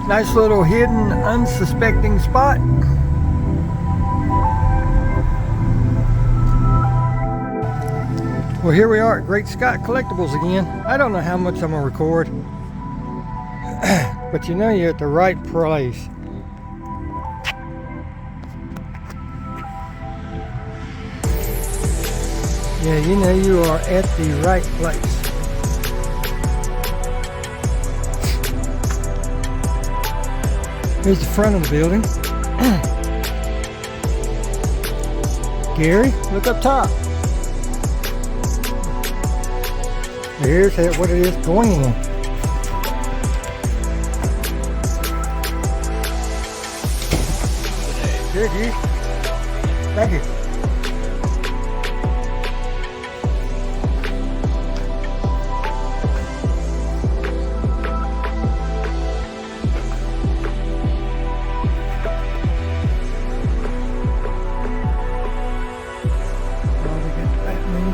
Nice little hidden, unsuspecting spot. Well, here we are at Great Scott Collectibles again. I don't know how much I'm gonna record, but you know you're at the right place. Yeah, you know you are at the right place. Here's the front of the building. Gary, look up top. Here's what it is going in. Good, you. Thank you.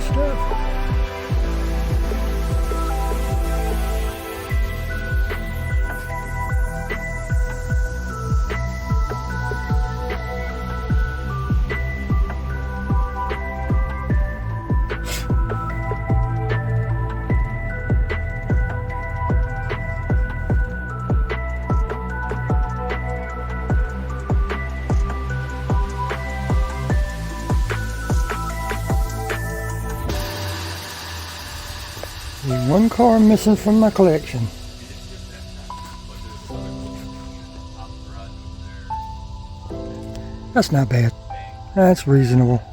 Stuff. One car missing from my collection. That's not bad. That's reasonable.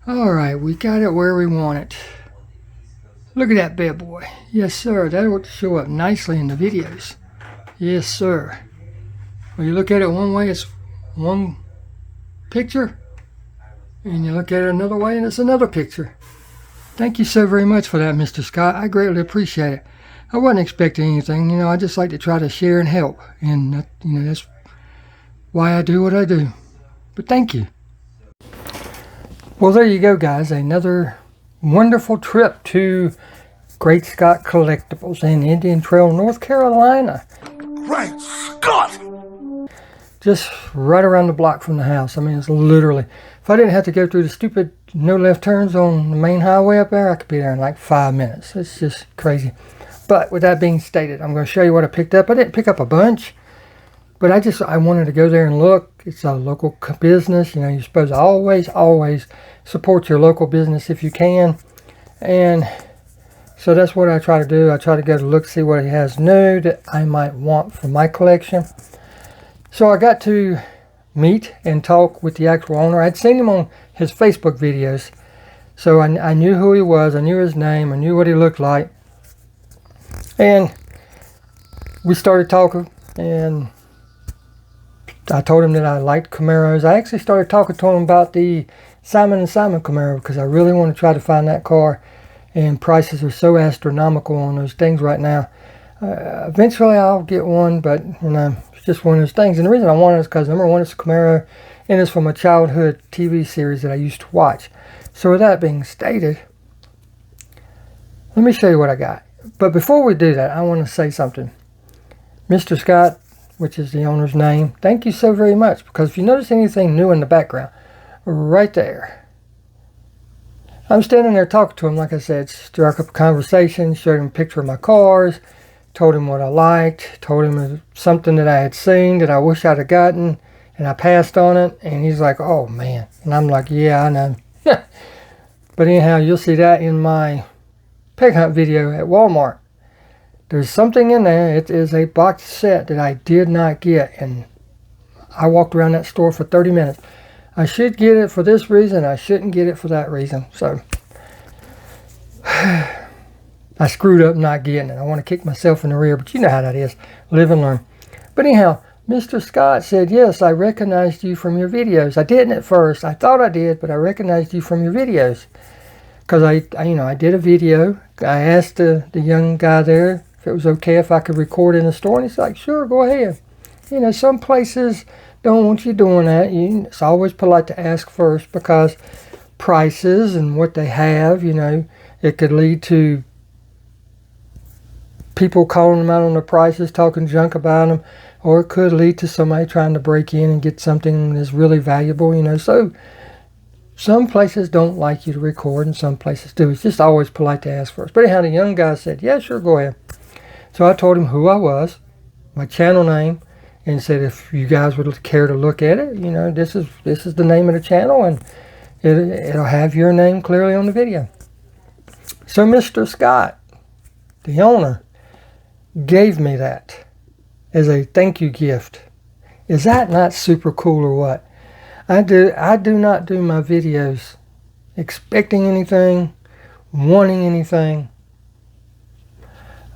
Alright, we got it where we want it. Look at that bad boy. Yes, sir. That ought to show up nicely in the videos. Yes, sir. When you look at it one way, it's one picture. And you look at it another way, and it's another picture. Thank you so very much for that, Mr. Scott. I greatly appreciate it. I wasn't expecting anything. You know, I just like to try to share and help. And, that's why I do what I do. But thank you. Well, there you go, guys. Another wonderful trip to Great Scott Collectibles in Indian Trail, North Carolina. Great Scott! Just right around the block from the house. I mean, it's literally, if I didn't have to go through the stupid no left turns on the main highway up there, I could be there in like 5 minutes. It's just crazy. But with that being stated, I'm going to show you what I picked up. I didn't pick up a bunch, but I wanted to go there and look. It's a local business. You know, you're supposed to always support your local business if you can. And so that's what I try to do. I try to go to look, see what he has new that I might want for my collection. So I got to meet and talk with the actual owner. I'd seen him on his Facebook videos. So I knew who he was. I knew his name. I knew what he looked like. And we started talking, and I told him that I liked Camaros. I actually started talking to him about the Simon & Simon Camaro because I really want to try to find that car, and prices are so astronomical on those things right now. Eventually I'll get one, but you know, it's just one of those things. And the reason I want it is because number one, it's a Camaro, and it's from a childhood TV series that I used to watch. So with that being stated, let me show you what I got. But before we do that, I want to say something. Mr. Scott, which is the owner's name, thank you so very much, because if you notice anything new in the background, right there, I'm standing there talking to him. Like I said, struck up a conversation, showed him a picture of my cars, told him what I liked, told him something that I had seen that I wish I'd have gotten, and I passed on it, and he's like, oh man. And I'm like, yeah, I know. But anyhow, you'll see that in my pig hunt video at Walmart. There's something in there. It is a box set that I did not get, and I walked around that store for 30 minutes. I should get it for this reason. I shouldn't get it for that reason. So I screwed up not getting it. I want to kick myself in the rear, but you know how that is. Live and learn. But anyhow, Mr. Scott said, yes, I recognized you from your videos. I didn't at first. I thought I did, but I recognized you from your videos. Because I did a video. I asked the young guy there if it was okay if I could record in the store, and he's like, sure, go ahead. You know, some places don't want you doing that. It's always polite to ask first, because prices and what they have, you know, it could lead to people calling them out on the prices, talking junk about them, or it could lead to somebody trying to break in and get something that's really valuable, you know. So some places don't like you to record, and some places do. It's just always polite to ask first. But anyhow, the young guy said, yeah, sure, go ahead. So I told him who I was, my channel name, and said if you guys would care to look at it, you know, this is the name of the channel, and it'll have your name clearly on the video. So Mr. Scott, the owner, gave me that as a thank you gift. Is that not super cool or what? I do not do my videos expecting anything, wanting anything.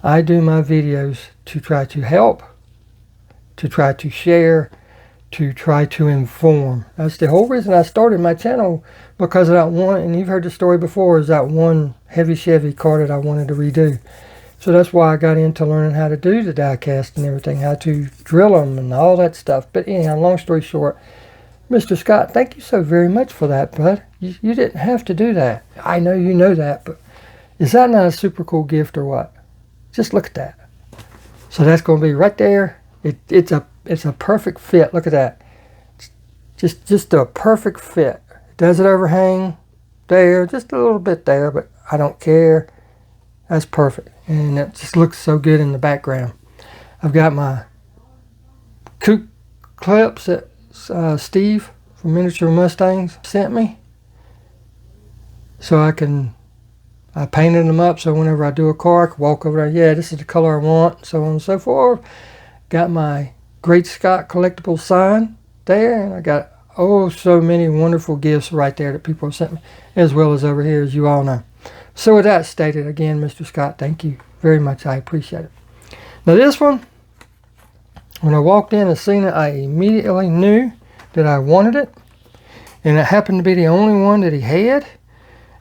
I do my videos to try to help, to try to share, to try to inform. That's the whole reason I started my channel, because of that one, and you've heard the story before, is that one heavy Chevy car that I wanted to redo. So that's why I got into learning how to do the diecast and everything, how to drill them and all that stuff. But anyhow, long story short, Mr. Scott, thank you so very much for that, bud. You didn't have to do that. I know you know that, but is that not a super cool gift or what? Just look at that. So that's going to be right there. It's a perfect fit. Look at that. Just a perfect fit. Does it overhang there? Just a little bit there, but I don't care. That's perfect. And it just looks so good in the background. I've got my coupe clips that Steve from Miniature Mustangs sent me. So I painted them up, so whenever I do a car, I can walk over there, yeah, this is the color I want, so on and so forth. Got my Great Scott Collectibles sign there, and I got so many wonderful gifts right there that people have sent me, as well as over here, as you all know. So with that stated, again, Mr. Scott, thank you very much. I appreciate it. Now this one, when I walked in and seen it, I immediately knew that I wanted it, and it happened to be the only one that he had.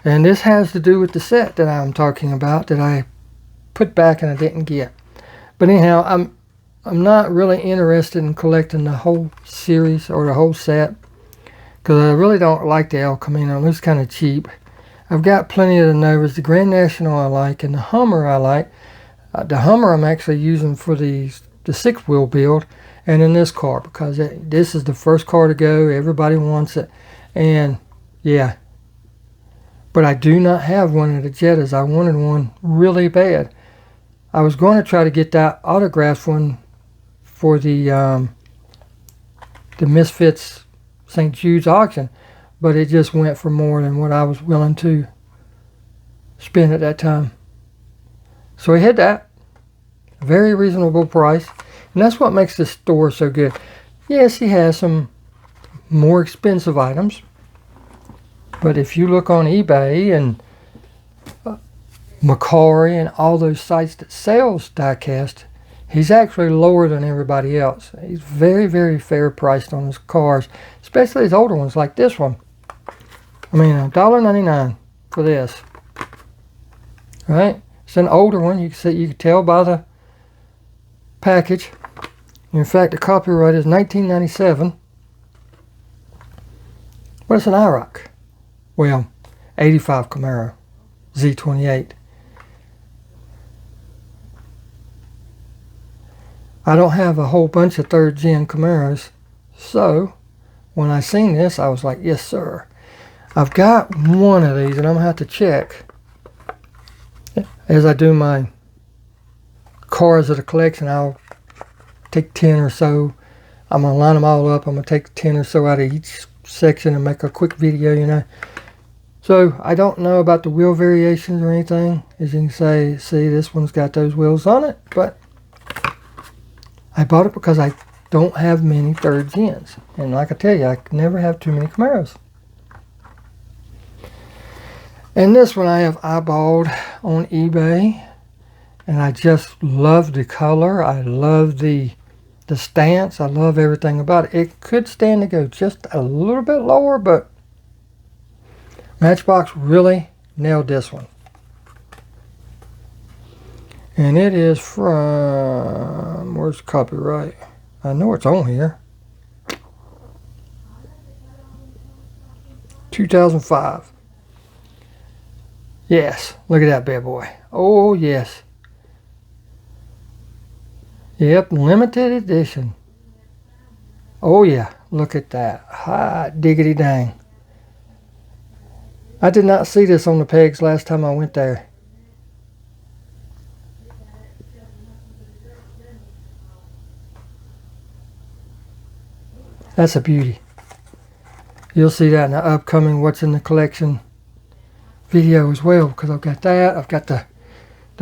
And this has to do with the set that I'm talking about that I put back and I didn't get. But anyhow, I'm not really interested in collecting the whole series or the whole set, because I really don't like the El Camino. It looks kind of cheap. I've got plenty of the Novas. The Grand National I like, and the Hummer I like. The Hummer I'm actually using for the 6-wheel build, and in this car, because this is the first car to go. Everybody wants it, and yeah. But I do not have one of the Jettas. I wanted one really bad. I was going to try to get that autographed one for the Misfits St. Jude's auction, but it just went for more than what I was willing to spend at that time. So I hit that. A very reasonable price. And that's what makes this store so good. Yes, he has some more expensive items. But if you look on eBay and Macari and all those sites that sells diecast, he's actually lower than everybody else. He's very, very fair priced on his cars, especially his older ones like this one. I mean, $1.99 for this. Right? It's an older one. You can tell by the package. In fact, the copyright is 1997. But it's an IROC. Well, 85 Camaro Z28. I don't have a whole bunch of 3rd gen Camaros, so when I seen this, I was like, yes sir. I've got one of these, and I'm gonna have to check as I do my cars of the collection. I'll take 10 or so. I'm gonna line them all up. I'm gonna take 10 or so out of each section and make a quick video, you know. So I don't know about the wheel variations or anything. As you can see this one's got those wheels on it, but I bought it because I don't have many 3rd gens. And like I tell you, I never have too many Camaros. And this one I have eyeballed on eBay. And I just love the color. I love the stance. I love everything about it. It could stand to go just a little bit lower, but Matchbox really nailed this one. And it is from, where's the copyright? I know it's on here. 2005. Yes, look at that bad boy. Oh, yes. Yep, limited edition. Oh, yeah, look at that. Hot diggity dang. I did not see this on the pegs last time I went there. That's a beauty. You'll see that in the upcoming What's in the Collection video as well, because I've got that. I've got the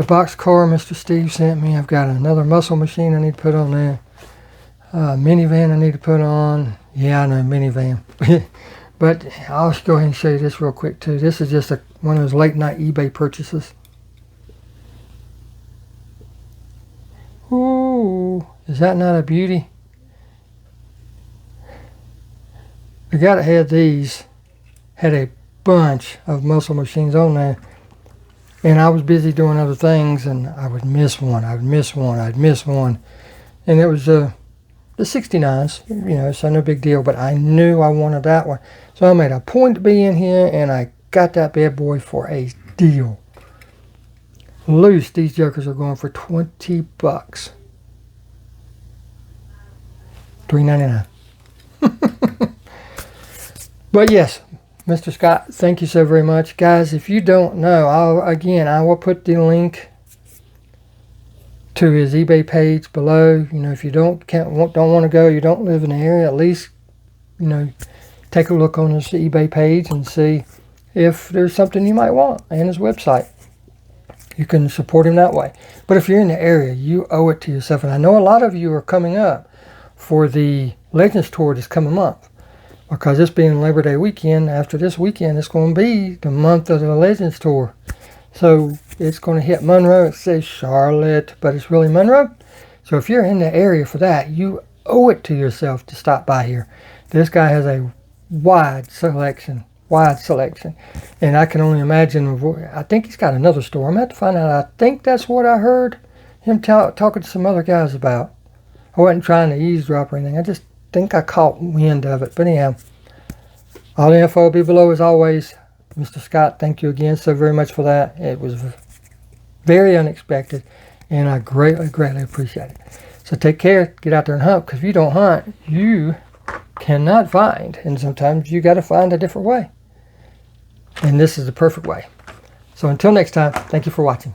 box car Mr. Steve sent me. I've got another muscle machine I need to put on there. Minivan I need to put on. Yeah, I know, minivan. But I'll go ahead and show you this real quick too. This is just one of those late night eBay purchases. Ooh, is that not a beauty? The guy that had these had a bunch of muscle machines on there, and I was busy doing other things, and I would miss one, I'd miss one, I'd miss one, and it was the 69s, you know, so no big deal, but I knew I wanted that one, so I made a point to be in here, and I got that bad boy for a deal. Loose, these jokers are going for $20. $3.99. But yes, Mr. Scott, thank you so very much. Guys, if you don't know, I will put the link to his eBay page below. You know, if you don't want to go, you don't live in the area, at least, you know, take a look on his eBay page and see if there's something you might want, and his website. You can support him that way. But if you're in the area, you owe it to yourself. And I know a lot of you are coming up for the Legends Tour this coming month. Because this being Labor Day weekend, after this weekend, it's going to be the month of the Legends Tour. So it's going to hit Monroe. It says Charlotte, but it's really Monroe. So if you're in the area for that, you owe it to yourself to stop by here. This guy has a wide selection. And I can only imagine, I think he's got another store. I'm going to have to find out. I think that's what I heard him talking to some other guys about. I wasn't trying to eavesdrop or anything. I just think I caught wind of it. But anyhow, All the info will be below as always. Mr. Scott, thank you again so very much for that. It was very unexpected, and I greatly, greatly appreciate it. So take care. Get out there and hunt, because if you don't hunt, you cannot find, and sometimes you got to find a different way. And this is the perfect way. So until next time, thank you for watching.